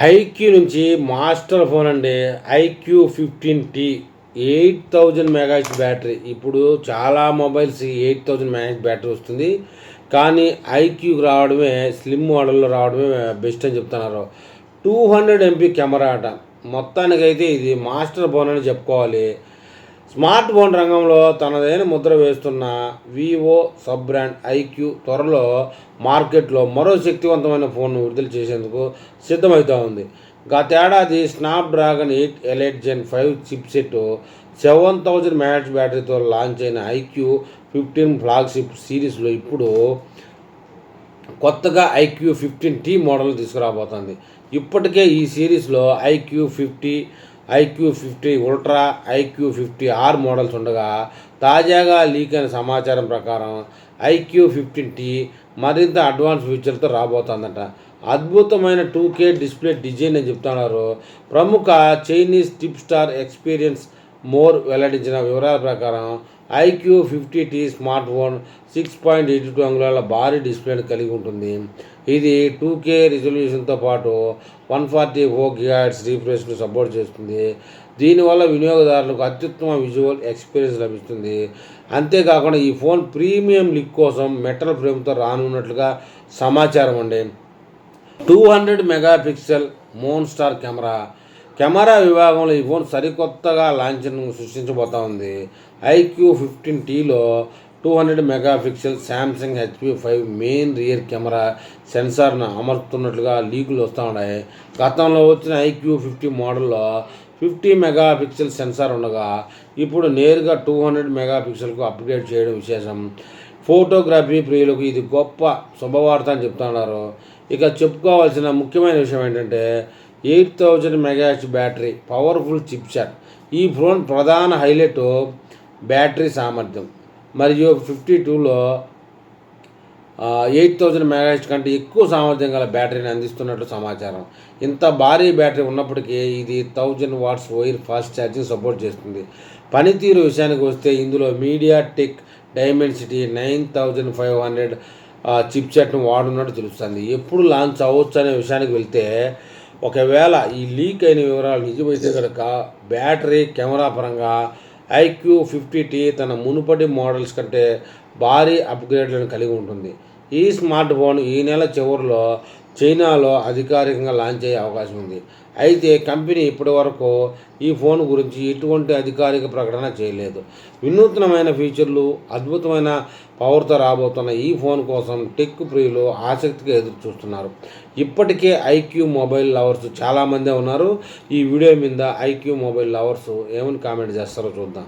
IQ నుంచి master phone అండి. IQOO 15T 8000 mAh battery. ఇప్పుడు చాలా మొబైల్స్ 8000 mAh బ్యాటరీ వస్తుంది. కానీ ఐక్యూకి రావడమే, స్లిమ్ మోడల్లో రావడమే బెస్ట్ అని చెప్తున్నారు. 200 MP కెమెరా అట. మొత్తానికైతే ఇది మాస్టర్ ఫోన్ అని చెప్పుకోవాలి. స్మార్ట్ ఫోన్ రంగంలో తనదైన ముద్ర వేస్తున్న వివో సబ్ బ్రాండ్ ఐక్యూ త్వరలో మార్కెట్లో మరో శక్తివంతమైన ఫోన్ను విడుదల చేసేందుకు సిద్ధమవుతూ ఉంది. గతేడాది స్నాప్డ్రాగన్ 8 ఎలైట్ జెన్ 5 చిప్సెట్ 7000 mAh బ్యాటరీతో లాంచ్ అయిన ఐక్యూ 15 ఫ్లాగ్షిప్ సిరీస్లో ఇప్పుడు కొత్తగా ఐక్యూ 15T మోడల్ తీసుకురాబోతోంది. ఇప్పటికే ఈ సిరీస్లో iQOO 50, iQOO 50 ultra, iQOO 50R models ఉండగా తాజాగా లీక్ అయిన సమాచారం ప్రకారం ఐక్యూ 15T మరింత అడ్వాన్స్ ఫీచర్తో రాబోతోందట. అద్భుతమైన 2K డిస్ప్లే డిజైన్ అని చెప్తున్నారు. ప్రముఖ Chinese tip star experience more వెల్లడించిన వివరాల ప్రకారం ఐక్యూ 50T స్మార్ట్ ఫోన్ 6.82 అంగుళాల భారీ డిస్ప్లేని కలిగి ఉంటుంది. ఇది 2K రిజల్యూషన్తో పాటు 144 GHz రీఫ్రెష్ను సపోర్ట్ చేస్తుంది. దీనివల్ల వినియోగదారులకు అత్యుత్తమ విజువల్ ఎక్స్పీరియన్స్ లభిస్తుంది. అంతేకాకుండా ఈ ఫోన్ ప్రీమియం లుక్ కోసం మెటల్ ఫ్రేమ్తో రానున్నట్లుగా సమాచారం అండి. 200 మెగాపిక్సెల్ మోన్స్టార్ కెమెరా విభాగంలో ఈ ఫోన్ సరికొత్తగా లాంఛనం సృష్టించబోతా ఉంది. ఐక్యూ 15Tలో 200 megapixel Samsung HP5 main rear camera సెన్సార్ను అమర్చుతున్నట్లుగా లీకులు వస్తూ ఉన్నాయి. గతంలో వచ్చిన ఐక్యూ 50 మోడల్లో 50 మెగాపిక్సెల్ సెన్సార్ ఉండగా ఇప్పుడు నేరుగా 200 మెగాపిక్సెల్కు అప్గ్రేడ్ చేయడం విశేషం. ఫోటోగ్రఫీ ప్రియులకు ఇది గొప్ప శుభవార్త అని చెప్తున్నారు. ఇక చెప్పుకోవాల్సిన ముఖ్యమైన విషయం ఏంటంటే 8000 mAh బ్యాటరీ, పవర్ఫుల్ చిప్సెట్. ఈ ఫోన్ ప్రధాన హైలైట్ బ్యాటరీ సామర్థ్యం. మరియు 52లో 8000 mAh కంటే ఎక్కువ సామర్థ్యం గల బ్యాటరీని అందిస్తున్నట్లు సమాచారం. ఇంత భారీ బ్యాటరీ ఉన్నప్పటికీ ఇది 1000 watts wire fast charging support చేస్తుంది. పనితీరు విషయానికి వస్తే ఇందులో మీడియాటెక్ డైమెన్సిటీ 9500 చిప్సెట్ను వాడున్నట్టు తెలుస్తుంది. ఎప్పుడు లాంచ్ అవ్వచ్చు అనే విషయానికి వెళ్తే, ఒకవేళ ఈ లీక్ అయిన వివరాలు నిజమైతే కనుక బ్యాటరీ, కెమెరా పరంగా ఐక్యూ 50T తన మునుపటి మోడల్స్ కంటే భారీ అప్గ్రేడ్లను కలిగి ఉంటుంది. ఈ స్మార్ట్ ఫోన్ ఈ నెల చివరిలో చైనాలో అధికారికంగా లాంచ్ అయ్యే అవకాశం ఉంది. అయితే కంపెనీ ఇప్పటివరకు ఈ ఫోన్ గురించి ఎటువంటి అధికారిక ప్రకటన చేయలేదు. వినూత్నమైన ఫీచర్లు, అద్భుతమైన పవర్తో రాబోతున్న ఈ ఫోన్ కోసం టెక్ ప్రియులు ఆసక్తిగా ఎదురు చూస్తున్నారు. ఇప్పటికే ఐక్యూ మొబైల్ లవర్స్ చాలామందే ఉన్నారు. ఈ వీడియో మీద ఐక్యూ మొబైల్ లవర్స్ ఏమని కామెంట్ చేస్తారో చూద్దాం.